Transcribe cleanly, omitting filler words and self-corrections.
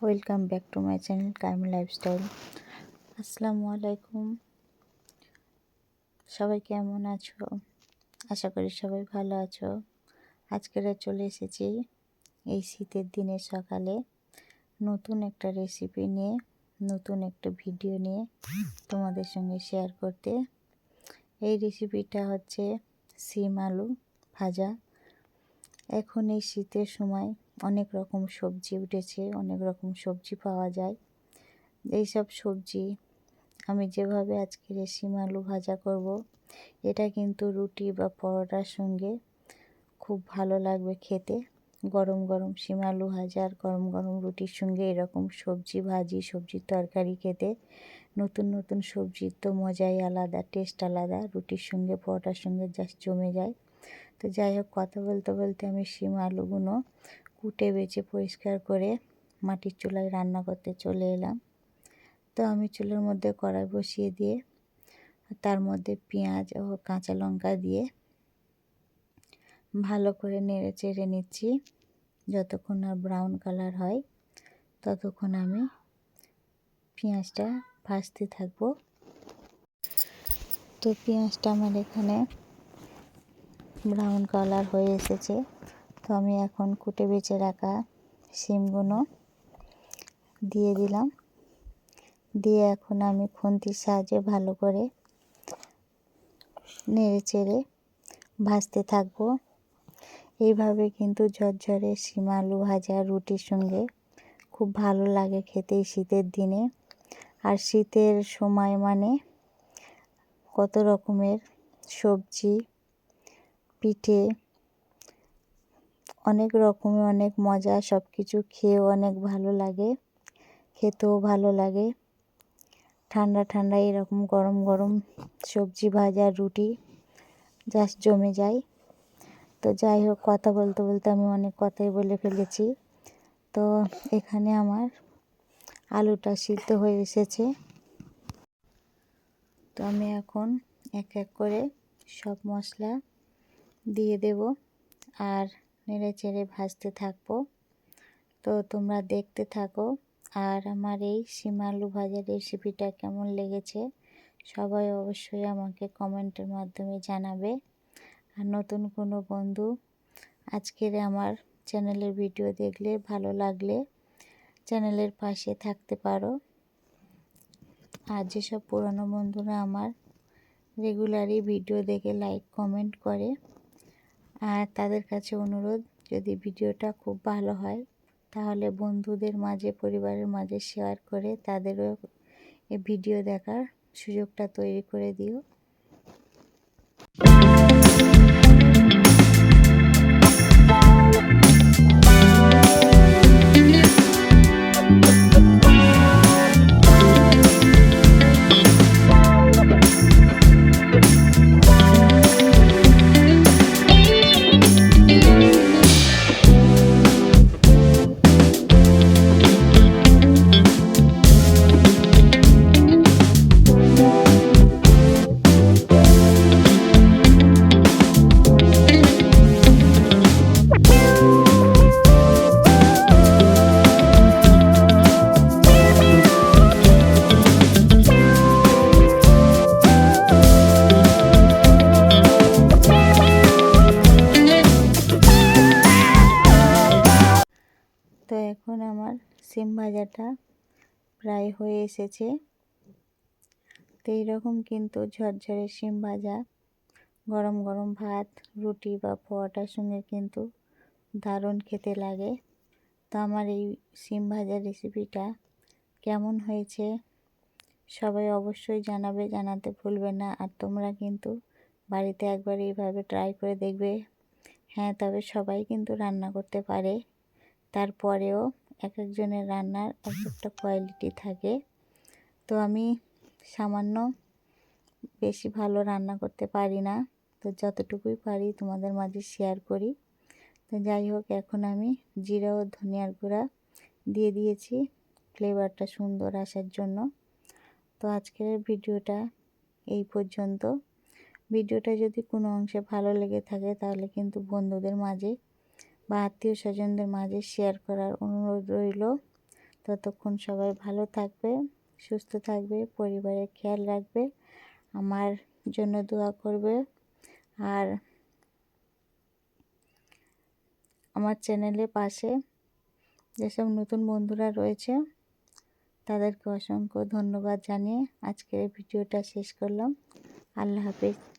Welcome back to my channel Qayyim lifestyle. আসসালামু আলাইকুম। সবাই কেমন আছো? আশা করি সবাই ভালো আছো। আজকের চলে এসেছি এই শীতের দিনের সকালে নতুন একটা রেসিপি নিয়ে, নতুন একটা ভিডিও নিয়ে তোমাদের সঙ্গে শেয়ার করতে। এই রেসিপিটা হচ্ছে শিম আলু ভাজা। এখন এই শীতের সময় অনেক রকম সবজি উঠেছে, অনেক রকম সবজি পাওয়া যায়। এই সব সবজি আমি যেভাবে আজকে শিম আলু ভাজা করব, এটা কিন্তু রুটি বা পরোটার সঙ্গে খুব ভালো লাগবে খেতে। গরম গরম শিম আলু ভাজা আর গরম গরম রুটির সঙ্গে এরকম সবজি ভাজি, সবজির তরকারি খেতে, নতুন নতুন সবজির তো মজাই আলাদা, টেস্ট আলাদা। রুটির সঙ্গে পরোটার সঙ্গে জাস্ট জমে যায়। তো যাই হোক, কথা বলতে বলতে আমি শিম আলুগুলো কুটে বেছে পরিষ্কার করে মাটির চুলায় রান্না করতে চলে এলাম। তো আমি চুলার মধ্যে কড়াই বসিয়ে দিয়ে তার মধ্যে পেঁয়াজ ও কাঁচা লঙ্কা দিয়ে ভালো করে নেড়ে চেড়ে নিচ্ছি। যতক্ষণ না ব্রাউন কালার হয় ততক্ষণ আমি পেঁয়াজটা ভাজতে থাকবো। তো পেঁয়াজটা আমার এখানে ব্রাউন কালার হয়ে এসেছে। তো আমি এখন কুটে বেছে রাখা শিমগুলো দিয়ে দিলাম। দিয়ে এখন আমি খুন্তির সাহায্যে ভালো করে নেড়ে চেড়ে ভাজতে থাকবো। এইভাবে কিন্তু ঝরঝরে শিম আলু ভাজা রুটির সঙ্গে খুব ভালো লাগে খেতে এই শীতের দিনে। আর শীতের সময় মানে কত রকমের সবজি, পিঠে, অনেক রকমের অনেক মজা, সব কিছু খেয়েও অনেক ভালো লাগে, খেতেও ভালো লাগে। ঠান্ডা ঠান্ডা এরকম গরম গরম সবজি ভাজা রুটি জাস্ট জমে যায়। তো যাই হোক, কথা বলতে বলতে আমি অনেক কথাই বলে ফেলেছি। তো এখানে আমার আলুটা সিদ্ধ হয়ে এসেছে। তো আমি এখন এক এক করে সব মশলা দিয়ে দেব আর নেড়ে চেড়ে ভাজতে থাকবো। তো তোমরা দেখতে থাকো। আর আমার এই শিম আলু ভাজার রেসিপিটা কেমন লেগেছে সবাই অবশ্যই আমাকে কমেন্টের মাধ্যমে জানাবে। আর নতুন কোনো বন্ধু আজকের আমার চ্যানেলের ভিডিও দেখলে, ভালো লাগলে চ্যানেলের পাশে থাকতে পারো। আর যেসব পুরনো বন্ধুরা আমার রেগুলারই ভিডিও দেখে লাইক কমেন্ট করে, আর তাদের কাছে অনুরোধ, যদি ভিডিওটা খুব ভালো হয় তাহলে বন্ধুদের মাঝে, পরিবারের মাঝে শেয়ার করে তাদেরও এই ভিডিও দেখার সুযোগটা তৈরি করে দিও। তো এখন আমার শিম ভাজাটা প্রায় হয়ে এসেছে। তো এইরকম কিন্তু ঝরঝরে শিম ভাজা গরম গরম ভাত, রুটি বা পরোটার সঙ্গে কিন্তু দারুণ খেতে লাগে। তো আমার এই শিম ভাজার রেসিপিটা কেমন হয়েছে সবাই অবশ্যই জানাবে, জানাতে ভুলবে না। আর তোমরা কিন্তু বাড়িতে একবার এইভাবে ট্রাই করে দেখবে। হ্যাঁ, তবে সবাই কিন্তু রান্না করতে পারে, তারপরেও এক একজনের রান্নার এক একটা কোয়ালিটি থাকে। তো আমি সামান্য বেশি ভালো রান্না করতে পারি না, তো যতটুকুই পারি তোমাদের মাঝে শেয়ার করি। তো যাই হোক, এখন আমি জিরা ও ধনিয়ার গুঁড়া দিয়ে দিয়েছি ফ্লেভারটা সুন্দর আসার জন্য। তো আজকের ভিডিওটা এই পর্যন্ত। ভিডিওটা যদি কোনো অংশে ভালো লেগে থাকে তাহলে কিন্তু বন্ধুদের মাঝে বা আত্মীয় স্বজনদের মাঝে শেয়ার করার অনুরোধ রইল। ততক্ষণ সবাই ভালো থাকবে, সুস্থ থাকবে, পরিবারের খেয়াল রাখবে, আমার জন্য দোয়া করবে। আর আমার চ্যানেলের পাশে যেসব নতুন বন্ধুরা রয়েছে তাদেরকে অসংখ্য ধন্যবাদ জানিয়ে আজকের ভিডিওটা শেষ করলাম। আল্লাহ হাফেজ।